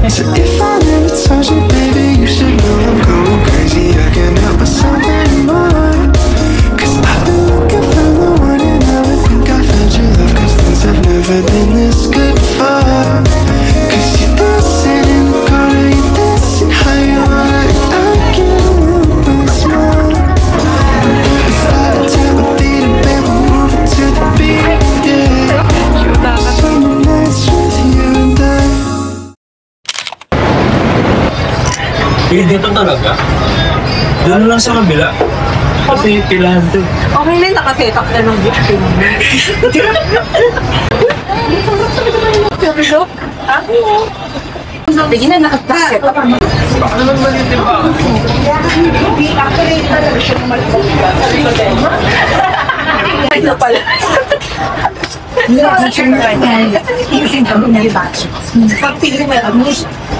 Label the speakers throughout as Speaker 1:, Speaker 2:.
Speaker 1: So if I never told you, baby, you should know I'm going crazy. I can't help myself anymore. Cause I've been looking for the one and now I think I found your love. Cause things have never been this good before. Cause you're dancing in the corner, you're dancing how you want it. I can't help but smile. We started to the beat and then we're moving to the beat, yeah. Summer nights with you and I.
Speaker 2: Dito talaga? Doon lang sa kabila. Kasi pilahan doon.
Speaker 3: Okay na, nakasetup na ng gift mo. Pero, sige na, nakasetup.
Speaker 2: Baka naman malitin ba?
Speaker 3: Hindi, actually, talaga siya malitin. Ay, na pala.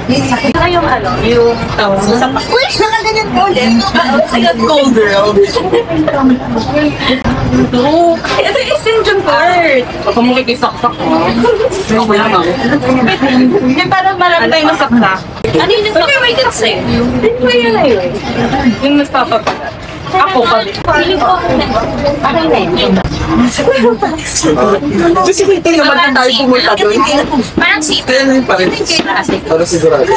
Speaker 3: Saka yung ano, yung tawag sa uy, nakaganyan po ulit. Sige, cold girl. Ito. Ito yung St. Court. Baka mo kikisaksak ko. Hindi, parang marami tayong nasaksak. Ano yung nasaksak sa'yo? Hindi ko yun na yun. Yung nagpapapagat. Ako kami. Feeling ko okay na yun.
Speaker 1: Kasi ito naman na tayo pumunta doon.
Speaker 3: Parang sito.
Speaker 1: Para sigurado.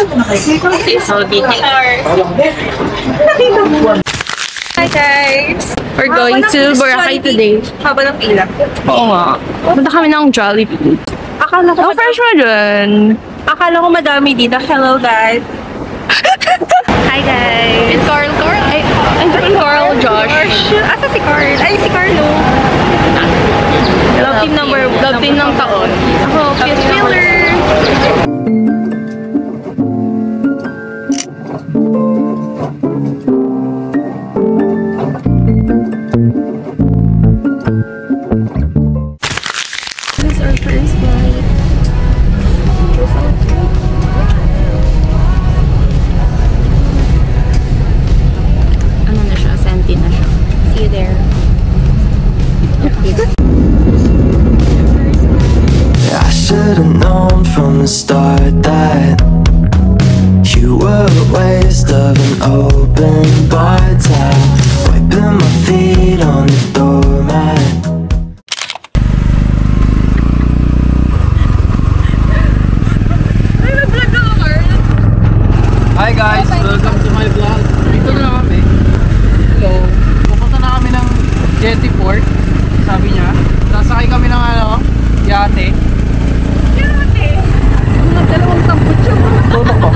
Speaker 3: Hi guys! We're going to Boracay today. Haba ng pila.
Speaker 4: Oo nga. Punta kami ng Jollibee.
Speaker 3: Akala ko
Speaker 4: Fresh mo dyan.
Speaker 3: Akala ko madami dito. Hello guys! Hi guys!
Speaker 4: It's Carl. Ay, Carl, Josh.
Speaker 3: Asa si Carl? Ay, si Carlo.
Speaker 4: Love team ng taon.
Speaker 3: Ako, Fifth Wheeler.
Speaker 4: This is our first flight. Ano na siya? Senti na siya. See you there.
Speaker 1: I should've known from the start that you were a waste of an open bar tab. Wiping my feet on the doormat.
Speaker 2: Hi guys! Welcome to my vlog. Dito na kami. Hello. Pupunta na kami ng Jetty Port. Sabi niya. Sasakay kami ng ano? Yate.
Speaker 3: Yate! Mga dalawang tampot siya.
Speaker 2: Toto ko.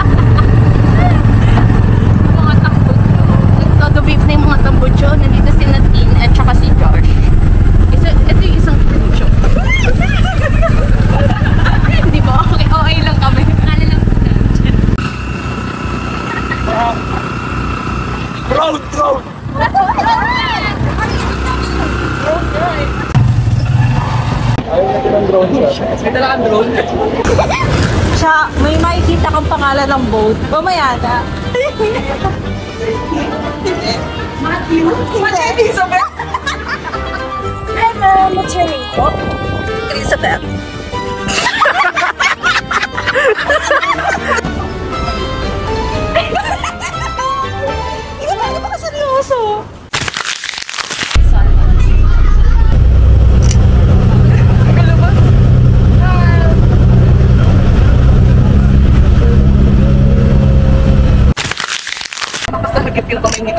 Speaker 4: Mga tambutso. Nagtotobip na yung mga tambutso. Nandito si Nadine at saka si Josh. Ito yung isang tambutso. Hindi ba? Okay lang kami. Kala lang po natin.
Speaker 2: Road! Ayaw natin ng drone siya. May talaga ang drone.
Speaker 3: Siya, may makikita kang pangalan ng boat. Mamaya na. Matthew. Elizabeth. Hello, what's your name po? Elizabeth. Ikaw talaga baka seryoso.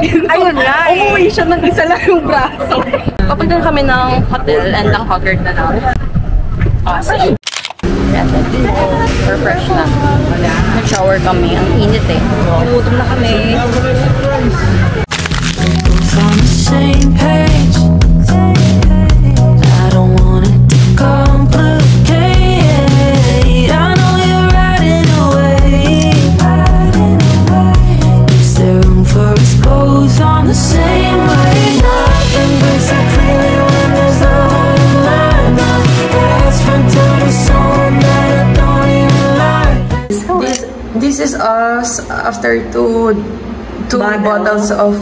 Speaker 3: Ayun nga eh. Umuwi siya ng isa lang yung braso.
Speaker 4: Papunta kami ng hotel and ang haggard na lang. Awesome. Refresh na. Nag-shower kami. Ang init eh.
Speaker 3: Gutom na kami.
Speaker 1: Both on the same page. I don't want it to complicate. I know you're riding away. Is there room for us both on the same wave? Nothing breaks so clearly when there's love on the line. That's from time to someone that I don't even like.
Speaker 5: This is us after two bottles of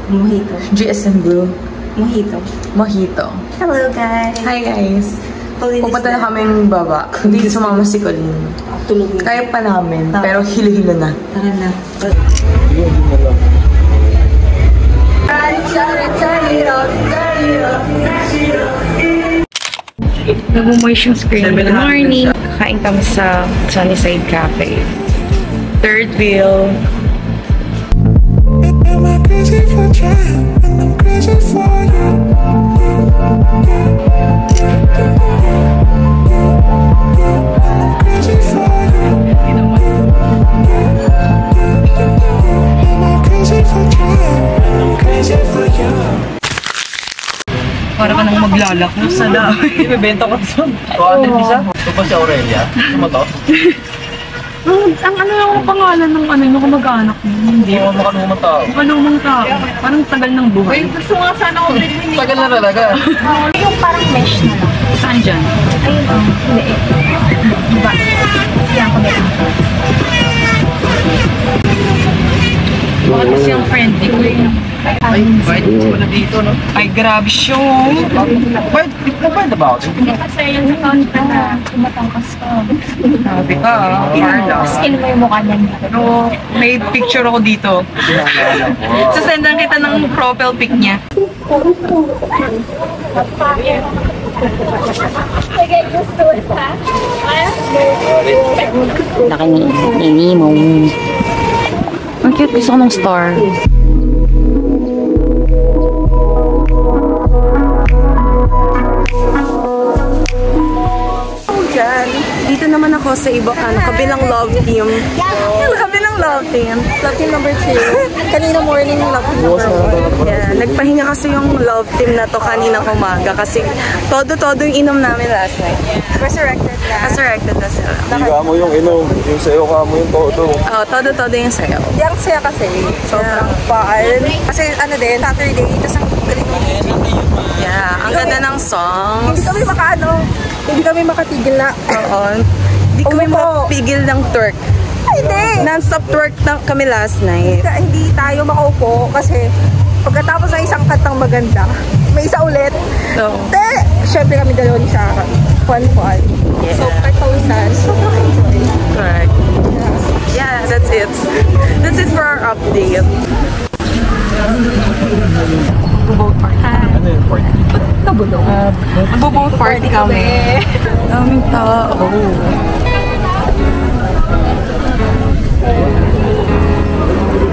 Speaker 3: Mojito.
Speaker 5: GSM Brew.
Speaker 3: Mojito.
Speaker 5: Mojito.
Speaker 3: Hello guys.
Speaker 5: Hi guys. pupunta na kaming baba. Hindi sumama si Colleen. Kaya pa namin, pero hilo-hilo na.
Speaker 3: Tara na.
Speaker 5: Nag-moist yung screen. Good morning. Kain kami sa Sunnyside Cafe. Third wheel.
Speaker 1: Am I crazy for trying when I'm crazy for you? I'm crazy for you. Am I crazy for trying when I'm crazy for you?
Speaker 5: Para ka nang maglalak mo sa dami.
Speaker 2: Ibebenta ko ito. O, ate Lisa? Ito ba si Aurelia? Ito mo to?
Speaker 5: Ang ano yung pangalan ng ano yung kamag-anak mo?
Speaker 2: Hindi mo makalumang tao.
Speaker 5: Makalumang tao. Parang tagal ng buhay.
Speaker 3: Gusto nga sana ako rin.
Speaker 2: Tagal na talaga.
Speaker 3: Yung parang mesh na lang.
Speaker 5: Saan dyan?
Speaker 3: Ayun, hindi. Diba? Yan ko na lang.
Speaker 5: Bakit kasi ang friendly ko eh.
Speaker 2: Ay, bayad ko na dito, no?
Speaker 5: Ay, grabe siya.
Speaker 2: Bayad na ba ako?
Speaker 3: Hindi kasi yung counter na tumatangkas ka.
Speaker 5: Sabi ka, Carla.
Speaker 3: Skin mo yung mukha niya.
Speaker 5: Pero may picture ako dito. Sasendan kita ng profile pic niya.
Speaker 3: Nakanini mo.
Speaker 5: Ang cute, gusto ko ng star.
Speaker 6: Dito naman ako sa iba, kabilang love team. Sa kabilang love team. Love team number 2. Kanina morning love team number 1. Yeah, nagpahinga kasi yung love team na to kanina umaga kasi todo-todo yung inom namin last night. Resurrected na. Resurrected na sila.
Speaker 7: Higa mo yung inom, yung sayo ka mo yung todo.
Speaker 6: Oo, todo-todo yung sayaw. Yung saya kasi, sobrang fun. Kasi ano din, Saturday, tapos ang galing ng DJ. Yeah, ang ganda ng songs. Hindi kami makatigil na. Oo. Hindi kami makapigil ng twerk. Hindi. Non-stop twerk na kami last night. Hindi tayo makaupo kasi pagkatapos ng isang kantang maganda, may isa ulit.
Speaker 5: So,
Speaker 6: Siyempre kami dalawa ni Sarah. Fun. Yeah. So, katausan. Sobrang enjoy.
Speaker 5: correct. Yeah, that's it. That's it for our update. Magbo-boat party kami. Daming tao.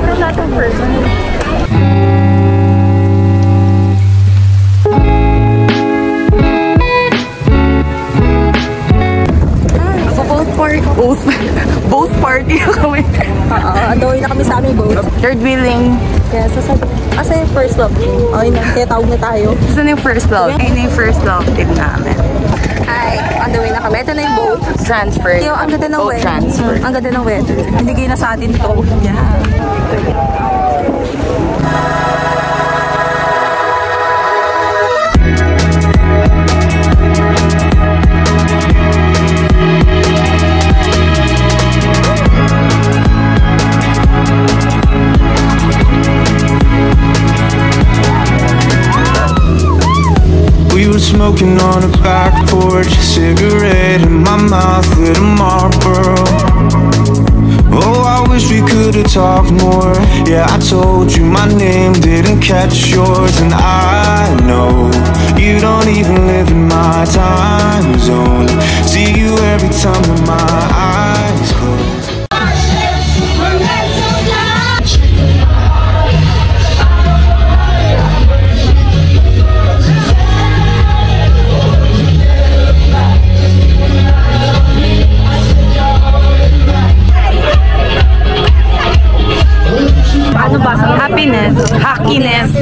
Speaker 6: Pero lahat ng person.
Speaker 5: Boat party kami.
Speaker 6: Andawin na kami sa aming boat.
Speaker 5: Third wheeling.
Speaker 6: Kaya asa yung first love team? Okay na, kaya tawag na tayo.
Speaker 5: Saan yung first love? Ayun na yung first love team namin.
Speaker 6: Ay, andawin na kami. Ito na yung boat.
Speaker 5: Transfer.
Speaker 6: Yung ang ganda ng
Speaker 5: Boat
Speaker 6: weather.
Speaker 5: transfer.
Speaker 6: Ang ganda ng weather. Binigay na sa atin to. Yeah.
Speaker 1: We were smoking on a back porch, cigarette in my mouth with a Marlboro. Oh, I wish we could have talked more. Yeah, I told you my name, didn't catch yours. And I know you don't even live in my time zone. See you every time that my eyes close.
Speaker 5: Ano ba? Happiness. Hackiness.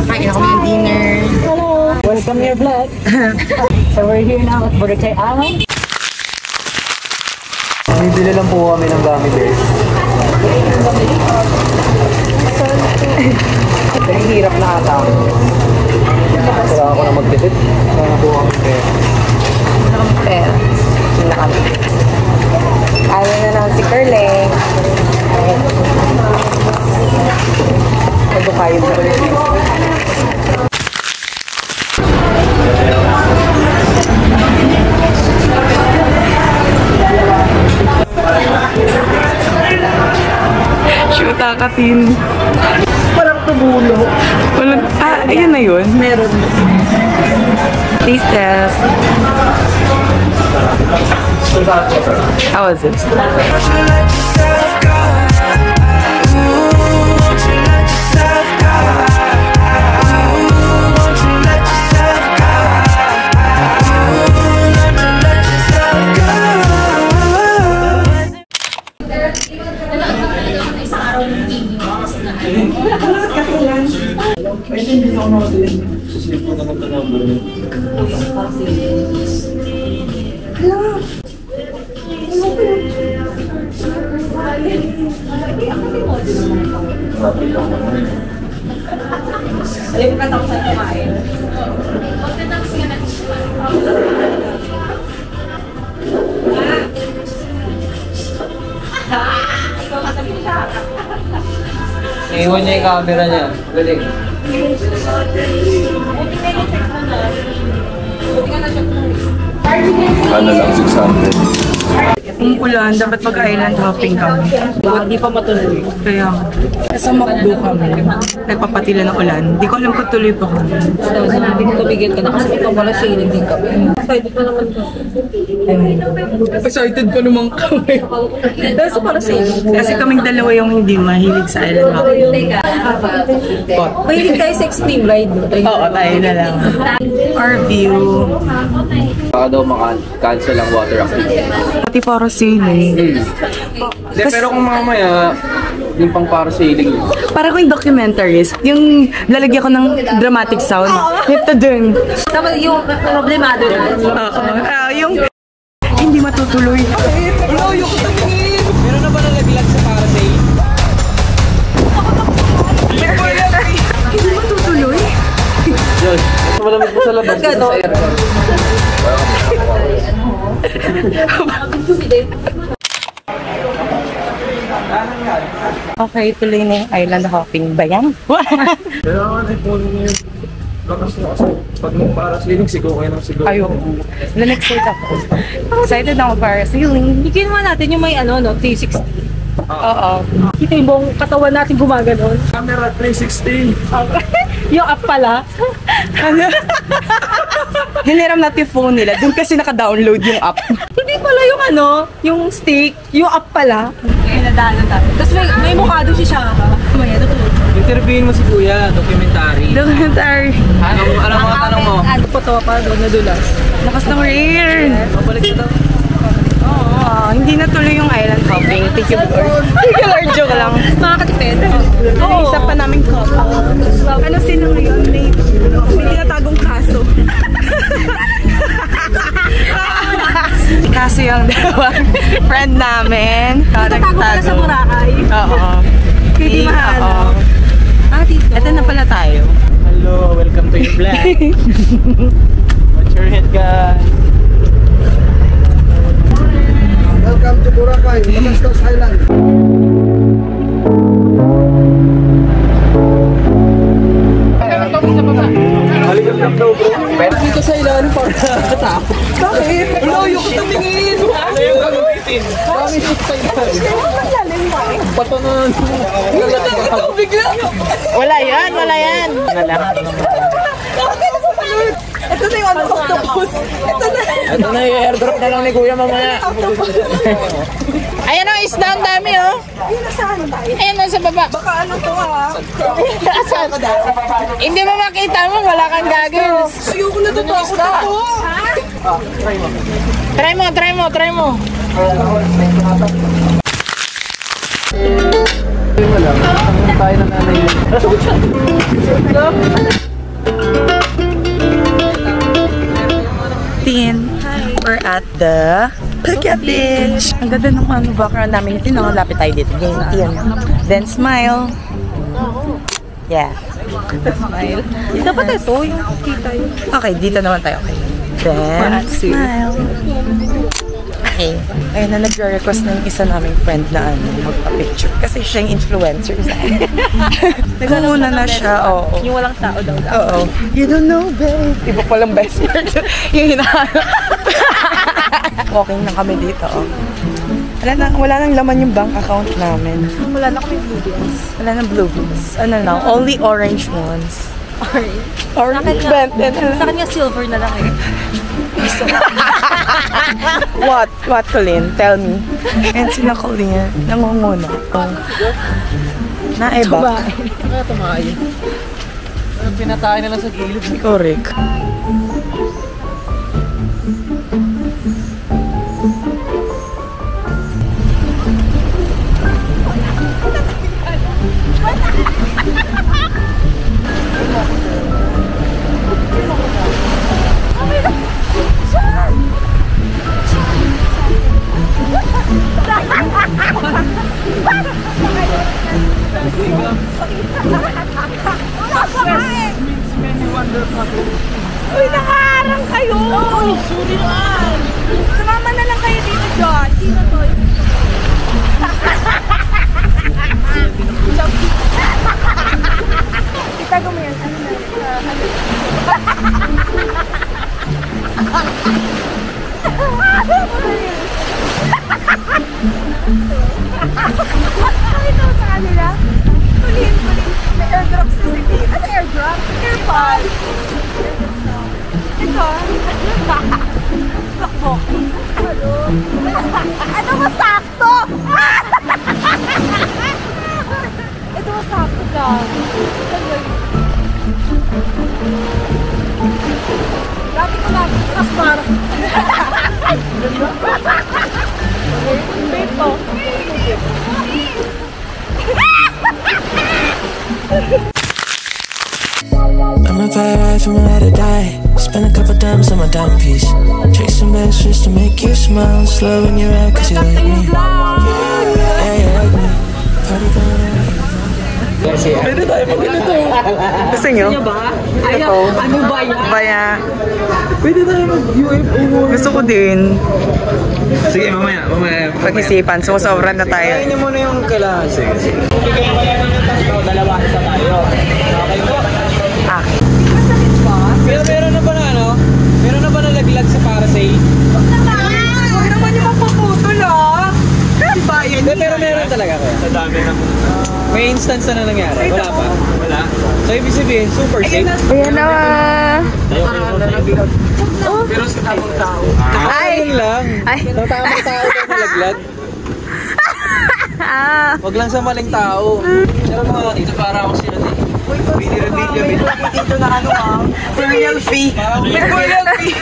Speaker 5: Kain ako ng dinner.
Speaker 3: Welcome to your vlog. So we're here now at Boracay Island.
Speaker 2: Bibili lang po kami ng gamit guys. Pero hirap na ata. Kailangan ko na magtitip. Kailangan po kami pera.
Speaker 5: na kami pera. Yun na kami. Ayaw na lang si Kerleng. Ano kayo ba? Shoot, akatin.
Speaker 6: Parang tumulo.
Speaker 5: Walang, ayun na yun.
Speaker 6: Meron.
Speaker 5: Taste test. How was it?
Speaker 2: Iwan niya yung camera niya. Galing.
Speaker 7: Ano lang, 600.
Speaker 5: Kung ulan, dapat mag-island hopping kami.
Speaker 6: Hindi pa matuloy.
Speaker 5: Kaya, sa McDo kami, nagpapatila ng ulan. Hindi ko alam kung tuloy pa kami.
Speaker 6: Sinabi ko tumigil ka na kasi ikaw pala sailing din kami. Excited pa naman ka.
Speaker 5: Excited pa naman kami.
Speaker 6: Dahil para sailing.
Speaker 5: Kasi kaming dalawa yung hindi mahilig sa island hopping.
Speaker 6: Mahilig tayo sa extreme ride.
Speaker 5: Oo, tayo na lang. Our view.
Speaker 2: Baka daw maka-cancel ang water activity.
Speaker 5: Pati para sailing.
Speaker 2: Pero kung mamaya, yung pang para sailing.
Speaker 5: Para kung documentaries, yung lalagyan ko ng dramatic sound. Ito dun.
Speaker 6: Tapos yung problemado na.
Speaker 5: Oo. Yung hindi matutuloy.
Speaker 2: Meron na ba nalaglag sa para sailing?
Speaker 5: Hindi matutuloy.
Speaker 2: Yun. Mas malamig mo sa labas. Sa aircon.
Speaker 5: Okay, tuloy na yung island hopping ba yan?
Speaker 7: Kailangan ay puno niyo yung lakas na kasi pag nung para sailing, sigaw kayo ng sigaw.
Speaker 5: Ayoko. Na-excite ako. Excited ako para sailing.
Speaker 6: Bigyan naman natin yung may 360.
Speaker 5: Oo.
Speaker 6: Kita yung buong katawan natin gumaganon.
Speaker 7: Camera 360.
Speaker 6: Yung app pala.
Speaker 5: Ano? Hiniram natin yung phone nila. Doon kasi naka-download yung app.
Speaker 6: Hindi pala yung yung stick, yung app pala. Kaya nadaan tayo. Tapos may mukha doon si Shaka. Kumaya, tutulog.
Speaker 2: Interviewin mo si Kuya, documentary.
Speaker 5: Documentary.
Speaker 2: Ano mga tanong mo?
Speaker 6: Ano po to pa doon nadulas?
Speaker 5: Lakas ng rain.
Speaker 2: Babalik ka daw.
Speaker 5: Oo, hindi na tuloy yung island hopping. Thank you, Lord. Thank you, Lord. Joke lang.
Speaker 6: Makakatipid.
Speaker 5: Oo. Isa pa namin couple. Ano sino ngayon? May tinatagong kaso. Kaso yung dalawang friend namin.
Speaker 6: Nagtatago pala sa Boracay.
Speaker 5: Oo.
Speaker 6: Kaya di mahanap. Dito.
Speaker 5: Ito na pala tayo.
Speaker 2: Hello, welcome to your vlog. Watch your head, guys.
Speaker 7: Welcome to Boracay, Magastos Island. Halika lang daw, bro.
Speaker 2: Dito sa ilalim para nakakatakot.
Speaker 6: Bakit? Ano yung tumingin?
Speaker 2: Ano yung gagamitin? Kami sa ilalim. Bato na.
Speaker 5: Wala yan, wala yan.
Speaker 6: Ito na yung octopus.
Speaker 2: Ito na yung airdrop na lang ni Kuya mamaya.
Speaker 5: Ayan ang isda, ang dami oh. Ayan na sa baba.
Speaker 6: Baka ano to ha?
Speaker 5: Asan? Hindi mo makita mo, wala kang gagawin.
Speaker 6: Ayoko na tatakot ako.
Speaker 5: Try mo.
Speaker 2: Tayo na nanay.
Speaker 5: We're at the Phuket Beach. Ang ganda ng background namin. Lapit tayo dito. Then smile. Yeah.
Speaker 6: Smile. Dapat ito yung kita yun.
Speaker 5: Okay, dito naman tayo. Okay. Then, smile. Okay. Ayun na, nag-request na yung isa naming friend na magpa-picture. Kasi siya yung influencer sa akin. Nagmuna na siya, oo.
Speaker 6: Yung walang tao daw.
Speaker 5: Oo. You don't know, babe. Iba palang best friend. Yung hinahanap. Walking na kami dito, oh. Wala nang laman yung bank account namin.
Speaker 6: Wala na kami blue bills.
Speaker 5: Wala nang blue bills. Ano na, only orange ones. Orange bent.
Speaker 6: Sa kanya silver na lang eh.
Speaker 5: What? What, Colleen? Tell me. And sila Colleen, nangunguna. Naeba.
Speaker 2: Nakatamayin. Pinatayin na lang sa gilid.
Speaker 5: Correct.
Speaker 6: Uy, nakaharang kayo! Sorry naman! Sumama na lang kayo dito, John. Sino to? Itago mo yan. Ano ito sa kanila? Kulin. May airdrop sa city. Ano airdrop? Airpod. Ito. Sakbo. Ano masakto? Ito masakto ka. Lagi ko lang. Kasmar. Ito.
Speaker 1: I'ma buy a ride from where to die. Spend a couple dimes on my timepiece. Chase some bands just to make you smile. Slow when you're out cause you like me. Yeah, you like me. Party going on.
Speaker 7: Pwede tayo mag-ganito.
Speaker 5: Gusto nyo?
Speaker 6: Ayaw. Ano ba yan?
Speaker 5: Baya.
Speaker 7: Pwede tayo mag-UFO mo.
Speaker 5: Gusto ko din.
Speaker 7: Sige, mamaya.
Speaker 5: Pag-isipan. Sumusobra na tayo.
Speaker 7: Kain niyo muna yung kailangan. Sige. Dalawa isa tayo. Okay po.
Speaker 5: Ah.
Speaker 7: Pero meron na ba na ano? Meron na ba nalaglag sa Parasay?
Speaker 6: Huwag naman yung mapuputol, ah. Bayan niya.
Speaker 7: Pero meron talaga kaya. Sa dami na. May instance na nangyari. Wala pa? Wala. So ibig sabihin, super safe.
Speaker 5: Ayan na.
Speaker 7: Pero sa tamang tao.
Speaker 5: Ay!
Speaker 7: Ayun lang.
Speaker 5: Ay.
Speaker 7: Sa tamang tao daw nalaglag. Wag lang sa maling tao. Pero mga dito para akong sila din. Video.
Speaker 5: Dito na ano, Royal fee. Royal fee.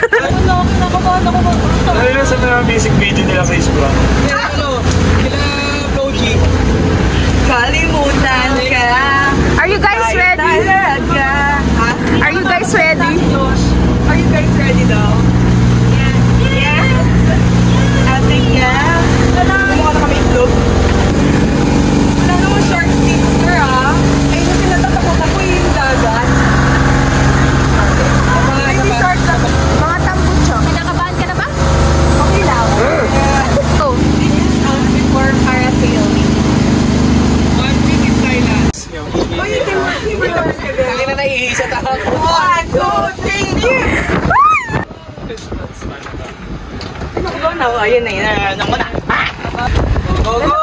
Speaker 7: Ano yun sa mga basic video nila Facebook? Ano? Kila Floji.
Speaker 5: Kalimutan ka.
Speaker 6: Are you guys ready?
Speaker 5: Are you guys ready?
Speaker 6: Are you guys ready daw? Yes. Ate, yes. Kumuha na kami itlog. Wala naman sharks dito, sir, ah. Ayun yung pinatatakot ako yung dagat. Ay, may sharks na. Mga tambutso.
Speaker 4: Kinakabahan ka na ba?
Speaker 6: Okay lang.
Speaker 4: Go.
Speaker 6: This is before parasailing. 1 week in Thailand. Oh, you can work.
Speaker 7: Kaya na naiisa tao.
Speaker 6: 1, 2, 3, here! Go now. Ayun na yun. Ano mo na?
Speaker 7: Go, go!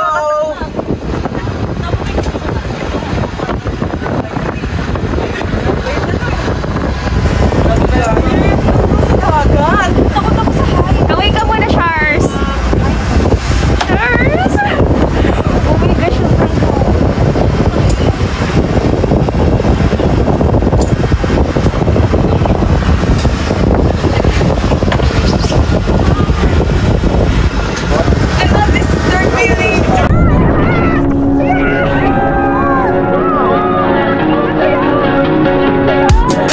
Speaker 6: Agad. Takot ako sa high.
Speaker 4: Away ka muna, Charles. Charles! Oh my gosh,
Speaker 6: I love this third feeling.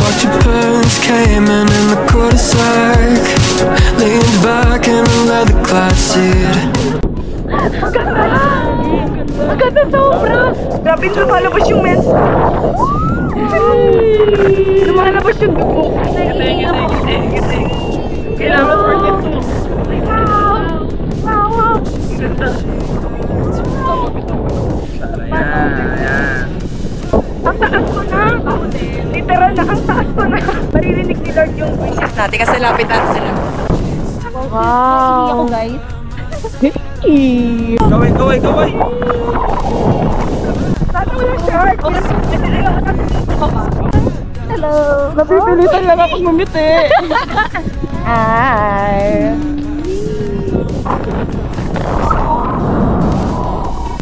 Speaker 1: Watch your parents came in the cul-de-sac. Leaned back in a leather clad seat.
Speaker 6: Agad na sobra. Grabe, lumalabas yung mens. Lumalabas yung dugo. Kailangan for this. Wow! Ang taas ko na! Literal na, ang taas ko na! Maririnig ni Lord yung voices natin kasi lapitan sila. Wow! Ako guys.
Speaker 7: Kaway, kaway, kaway!
Speaker 6: Sana wala shark! Hello! Napipilitan lang ako ngumiti. Hi!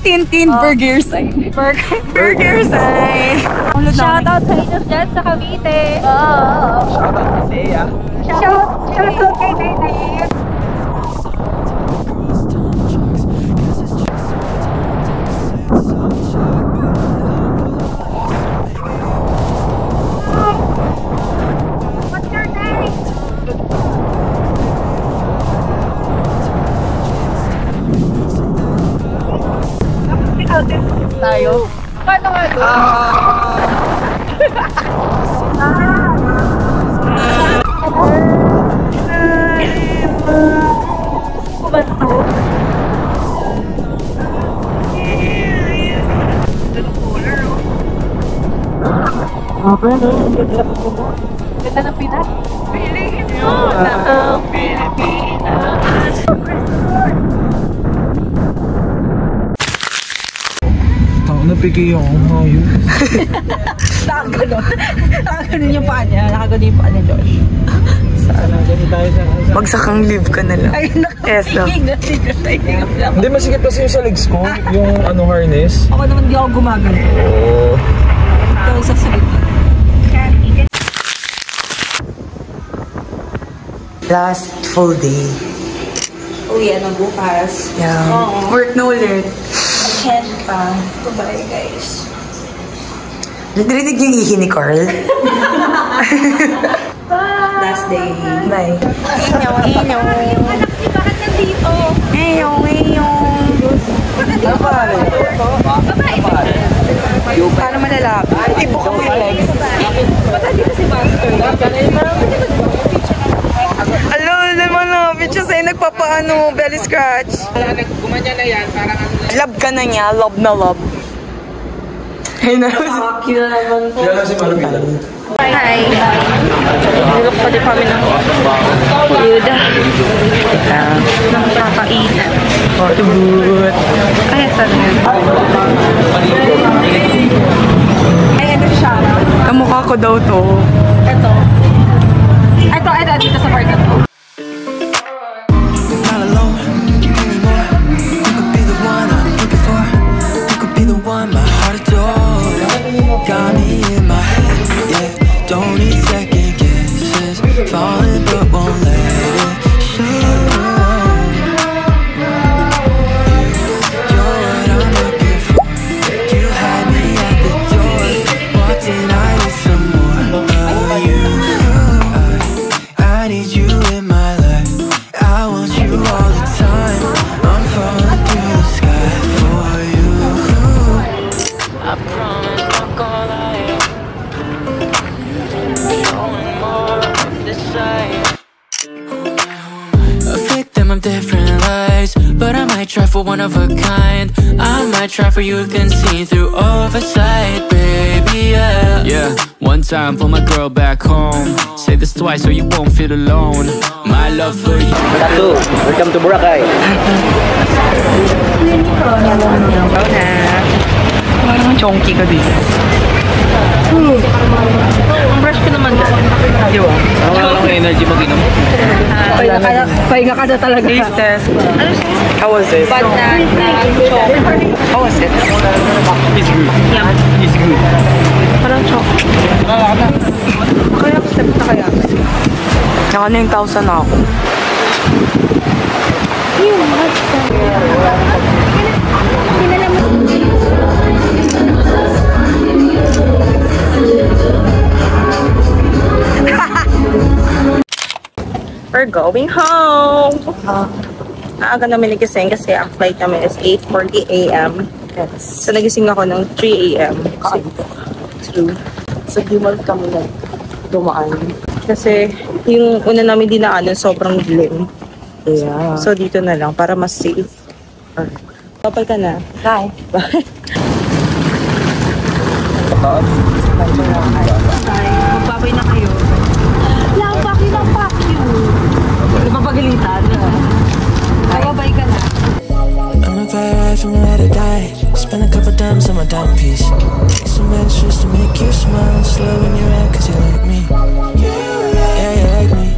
Speaker 6: Tintin Burger Sign. Burger Sign! Shoutout sa inyo dyan sa Cavite!
Speaker 7: Shoutout sa Thea.
Speaker 6: Shoutout kay Dede! What's your name? Tayo. Paano nga ito? Ganda ng Pinas. Piliin mo na ang Pilipinas.
Speaker 7: Napigay ako ngayon.
Speaker 6: Nakaganon yung paa niya. Nakaganon yung paa ni Josh.
Speaker 5: Magsakang live ka na lang. Yes, no.
Speaker 7: Hindi, masikip kasi yung sa legs ko. Yung harness.
Speaker 6: Ako naman di ako gumagano.
Speaker 7: Oo.
Speaker 6: Ito sa salita.
Speaker 5: Last full day.
Speaker 6: Uwi, bukas?
Speaker 5: Yeah.
Speaker 6: Oo.
Speaker 5: Work na ulit.
Speaker 6: Weekend pa. Bye guys.
Speaker 5: Narinig yung ihi ni Carl.
Speaker 6: Last day.
Speaker 5: Bye.
Speaker 6: Inyo. Anak ni bakit nandito?
Speaker 5: Eyo.
Speaker 6: Ano ba? Babae. Para malalaki. Ibo ko yung legs. Ba't nandito si Master?
Speaker 5: Alam naman na, bitch sa'yo nagpapaano, belly scratch.
Speaker 2: Gumanya na yan, parang
Speaker 5: Love ka na niya, love na love. Ay na.
Speaker 6: Cute naman po.
Speaker 7: Yan lang si Marvila.
Speaker 6: Hi. Nilok pa din kami ng food. Nang kakain. Ay, saan yun? Ay, ano siya?
Speaker 5: Kamukha ko daw to.
Speaker 6: Ito. Dito sa part na to.
Speaker 1: Not alone anymore. You could be the one I'm looking for. You could be the one my heart adored. Got me in my head, yeah. Don't need second guesses. Falling but won't let it show. You're what I'm looking for. You had me at the door. Walked in, I need some more of you. I need you in my life. I want you all the time. I'm falling through the sky for you. I promise not gonna lie. Showing more of this side. A victim of different lies, but I might try for one of a kind. I might try for you can see through oversight, baby, yeah.
Speaker 8: Yeah, one time for my girl back home. Say this twice so you won't feel alone. My love for you.
Speaker 7: Welcome to Boracay.
Speaker 5: Parang chonky ka dito.
Speaker 6: Ang brush ko naman dyan.
Speaker 5: Di ba?
Speaker 7: Wala lang energy mag-inom.
Speaker 6: Pahinga ka na talaga.
Speaker 5: Taste test. How was it?
Speaker 6: Bad na
Speaker 5: How was it?
Speaker 7: It's good. It's good.
Speaker 6: parang chocolate. Kaya step na kaya.
Speaker 5: Naka na yung 1,000 na ako. We're going home! Naaga namin nagising kasi ang flight namin is 8:40 AM. So nagising ako ng 3 AM. True. So di mo kami dumaan. Kasi yung una namin dinaanan sobrang dilim. Yeah. So dito na lang para mas safe. Kapal ka na. Bye. Bye. Magbabay na kayo.
Speaker 3: Lapak yun ang pack you.
Speaker 5: Napapagalitan.
Speaker 3: Magbabay ka na.
Speaker 1: I'ma buy a ride from where to die. Spend a couple dimes on my dime piece. Take some extras to make you smile. Slow when you're out cause you like me. Yeah, you like me.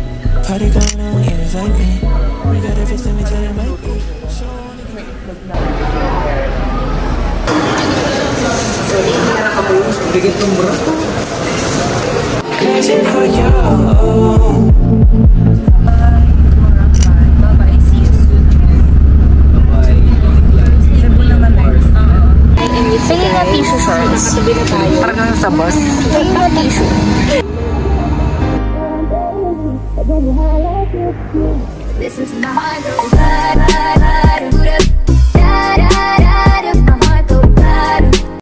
Speaker 1: Party going on, you invite me. We got everything we thought it might be. So I wanna get crazy for you.
Speaker 4: Tingin na tissue shorts.
Speaker 5: Parang sa bus.
Speaker 4: Tingin na tissue. This is my